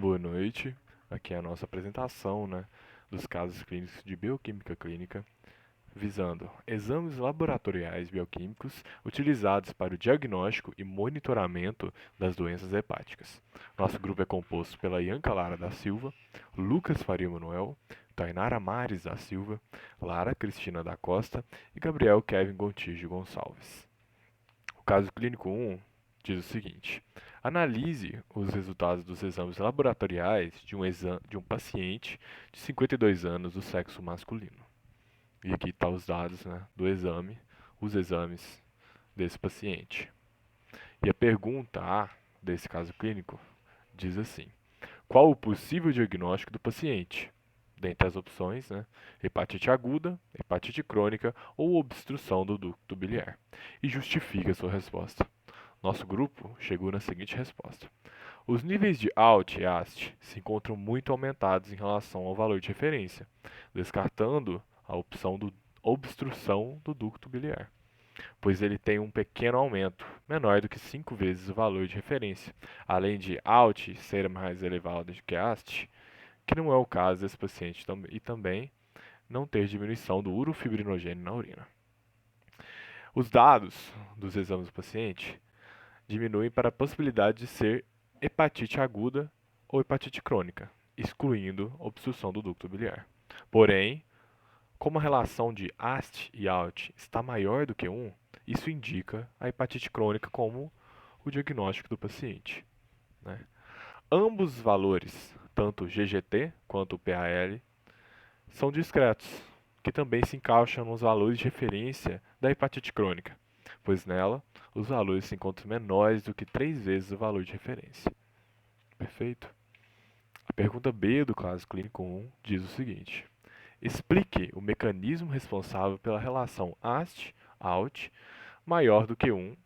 Boa noite. Aqui é a nossa apresentação, dos casos clínicos de bioquímica clínica, visando exames laboratoriais bioquímicos utilizados para o diagnóstico e monitoramento das doenças hepáticas. Nosso grupo é composto pela Ianca Lara da Silva, Lucas Faria Manuel, Tainara Mares da Silva, Lara Cristina da Costa e Gabriel Kevin Gontijo Gonçalves. O caso clínico 1 diz o seguinte: analise os resultados dos exames laboratoriais de um paciente de 52 anos do sexo masculino. E aqui estão os dados, do exame, os exames desse paciente. E a pergunta A desse caso clínico diz assim: qual o possível diagnóstico do paciente? Dentre as opções, hepatite aguda, hepatite crônica ou obstrução do ducto biliar. E justifica a sua resposta. Nosso grupo chegou na seguinte resposta: os níveis de ALT e AST se encontram muito aumentados em relação ao valor de referência, descartando a opção de obstrução do ducto biliar, pois ele tem um pequeno aumento, menor do que 5 vezes o valor de referência, além de ALT ser mais elevado do que AST, que não é o caso desse paciente e também não ter diminuição do urofibrinogênio na urina. Os dados dos exames do paciente diminuem para a possibilidade de ser hepatite aguda ou hepatite crônica, excluindo obstrução do ducto biliar. Porém, como a relação de AST e ALT está maior do que 1, isso indica a hepatite crônica como o diagnóstico do paciente, né? Ambos os valores, tanto o GGT quanto o PAL, são discretos, que também se encaixam nos valores de referência da hepatite crônica, pois nela os valores se encontram menores do que 3 vezes o valor de referência. Perfeito? A pergunta B do caso clínico 1 diz o seguinte: explique o mecanismo responsável pela relação AST-ALT maior do que 1,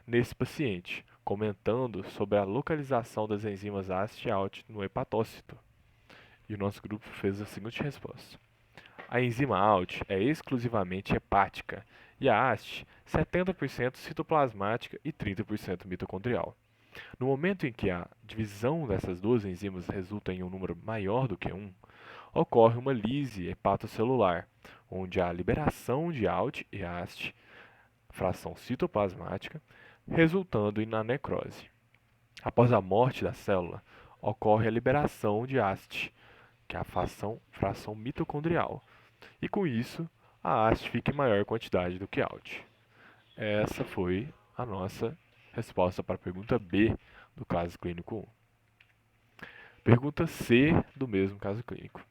nesse paciente, comentando sobre a localização das enzimas AST e ALT no hepatócito. E o nosso grupo fez a seguinte resposta: a enzima ALT é exclusivamente hepática e a AST 70% citoplasmática e 30% mitocondrial. No momento em que a divisão dessas duas enzimas resulta em um número maior do que 1, ocorre uma lise hepatocelular, onde há liberação de ALT e AST, fração citoplasmática, resultando na necrose. Após a morte da célula, ocorre a liberação de AST, que é a fração mitocondrial, e com isso a AST fica em maior quantidade do que ALT. Essa foi a nossa resposta para a pergunta B do caso clínico 1. Pergunta C do mesmo caso clínico: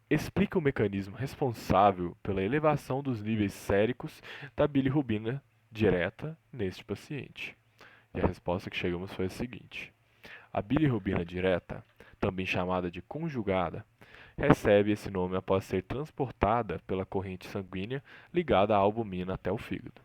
explica o mecanismo responsável pela elevação dos níveis séricos da bilirrubina direta neste paciente. E a resposta que chegamos foi a seguinte: a bilirrubina direta, também chamada de conjugada, recebe esse nome após ser transportada pela corrente sanguínea ligada à albumina até o fígado.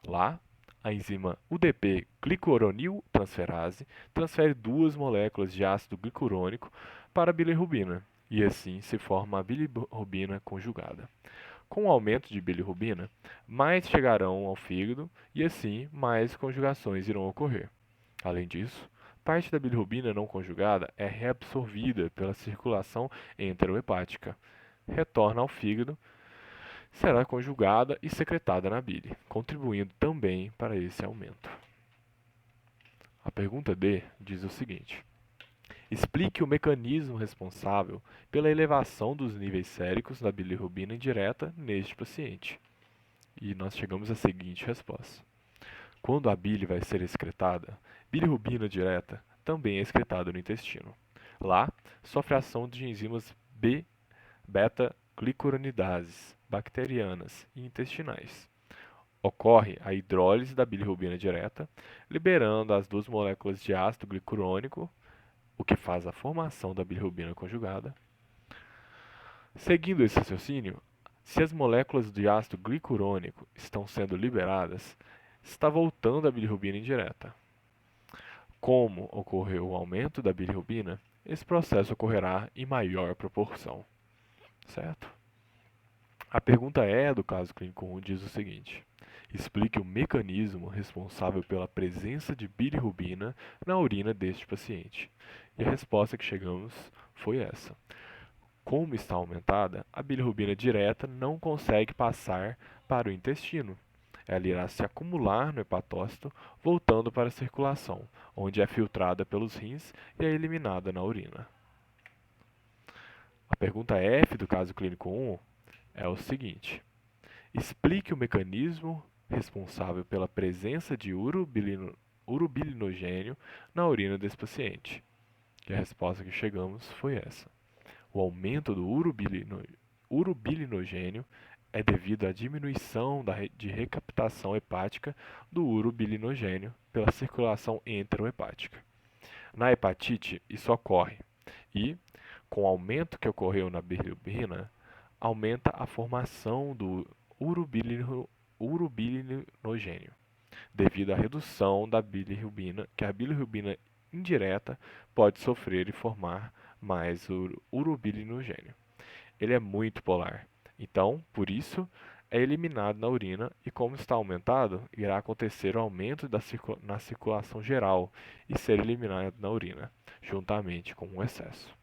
Lá, a enzima UDP-glicuroniltransferase transfere duas moléculas de ácido glicurônico para a bilirrubina, e assim se forma a bilirrubina conjugada. Com o aumento de bilirrubina, mais chegarão ao fígado e assim mais conjugações irão ocorrer. Além disso, parte da bilirrubina não conjugada é reabsorvida pela circulação enterohepática, retorna ao fígado, será conjugada e secretada na bile, contribuindo também para esse aumento. A pergunta D diz o seguinte: explique o mecanismo responsável pela elevação dos níveis séricos da bilirrubina indireta neste paciente. E nós chegamos à seguinte resposta: quando a bile vai ser excretada, bilirrubina direta também é excretada no intestino. Lá, sofre a ação de enzimas beta-glicuronidases bacterianas e intestinais. Ocorre a hidrólise da bilirrubina direta, liberando as duas moléculas de ácido glicurônico, o que faz a formação da bilirrubina conjugada. Seguindo esse raciocínio, se as moléculas de ácido glicurônico estão sendo liberadas, está voltando a bilirrubina indireta. Como ocorreu o aumento da bilirrubina, esse processo ocorrerá em maior proporção. Certo? A pergunta E do caso clínico 1 diz o seguinte: Explique o mecanismo responsável pela presença de bilirrubina na urina deste paciente. E a resposta que chegamos foi essa. Como está aumentada, a bilirrubina direta não consegue passar para o intestino. Ela irá se acumular no hepatócito, voltando para a circulação, onde é filtrada pelos rins e é eliminada na urina. A pergunta F do caso clínico 1 é o seguinte: explique o mecanismo responsável pela presença de urobilinogênio na urina desse paciente. E a resposta que chegamos foi essa. O aumento do urobilinogênio é devido à diminuição de recaptação hepática do urobilinogênio pela circulação enterohepática. Na hepatite, isso ocorre e, com o aumento que ocorreu na bilirrubina, aumenta a formação do urobilinogênio, devido à redução da bilirrubina, que a bilirrubina indireta pode sofrer e formar mais urobilinogênio. Ele é muito polar, então, por isso, é eliminado na urina e, como está aumentado, irá acontecer o aumento na circulação geral e ser eliminado na urina, juntamente com o excesso.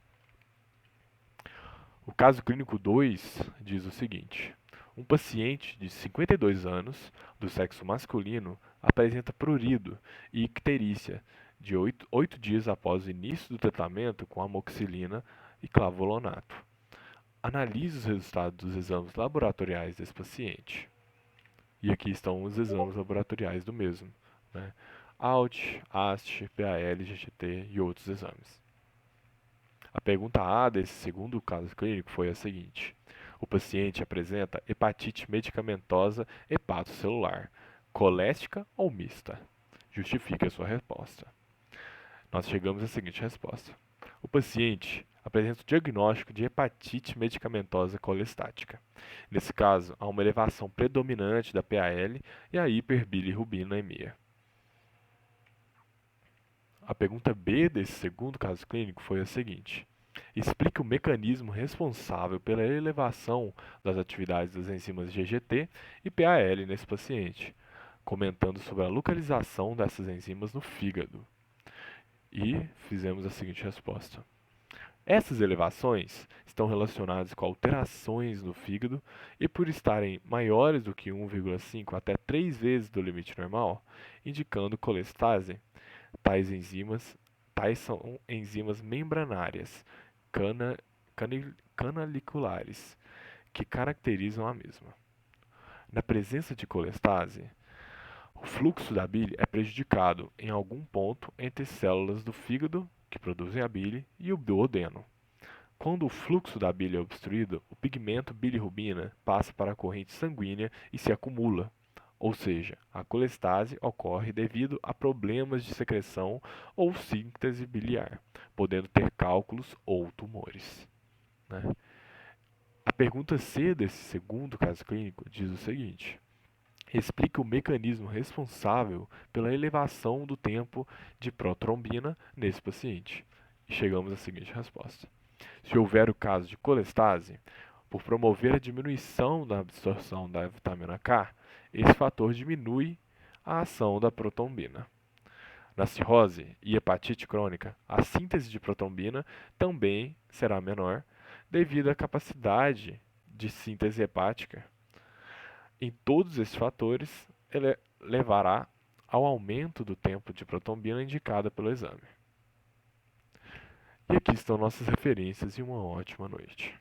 O caso clínico 2 diz o seguinte: um paciente de 52 anos, do sexo masculino, apresenta prurido e icterícia de 8 dias após o início do tratamento com amoxicilina e clavulato. Analise os resultados dos exames laboratoriais desse paciente. E aqui estão os exames laboratoriais do mesmo, né? ALT, AST, PAL, GGT e outros exames. A pergunta A desse segundo caso clínico foi a seguinte: o paciente apresenta hepatite medicamentosa hepatocelular, coléstica ou mista? Justifique a sua resposta. Nós chegamos à seguinte resposta: o paciente apresenta o diagnóstico de hepatite medicamentosa colestática. Nesse caso, há uma elevação predominante da PAL e a hiperbilirrubinemia. A pergunta B desse segundo caso clínico foi a seguinte: explique o mecanismo responsável pela elevação das atividades das enzimas GGT e PAL nesse paciente, comentando sobre a localização dessas enzimas no fígado. E fizemos a seguinte resposta: essas elevações estão relacionadas com alterações no fígado e, por estarem maiores do que 1,5 até 3 vezes do limite normal, indicando colestase. Tais são enzimas membranárias, canaliculares, que caracterizam a mesma. Na presença de colestase, o fluxo da bile é prejudicado em algum ponto entre células do fígado, que produzem a bile, e o duodeno. Quando o fluxo da bile é obstruído, o pigmento bilirrubina passa para a corrente sanguínea e se acumula. Ou seja, a colestase ocorre devido a problemas de secreção ou síntese biliar, podendo ter cálculos ou tumores, né? A pergunta C desse segundo caso clínico diz o seguinte: explique o mecanismo responsável pela elevação do tempo de protrombina nesse paciente. E chegamos à seguinte resposta: se houver o caso de colestase, por promover a diminuição da absorção da vitamina K, esse fator diminui a ação da protrombina. Na cirrose e hepatite crônica, a síntese de protrombina também será menor devido à capacidade de síntese hepática. Em todos esses fatores, ele levará ao aumento do tempo de protrombina indicada pelo exame. E aqui estão nossas referências e uma ótima noite.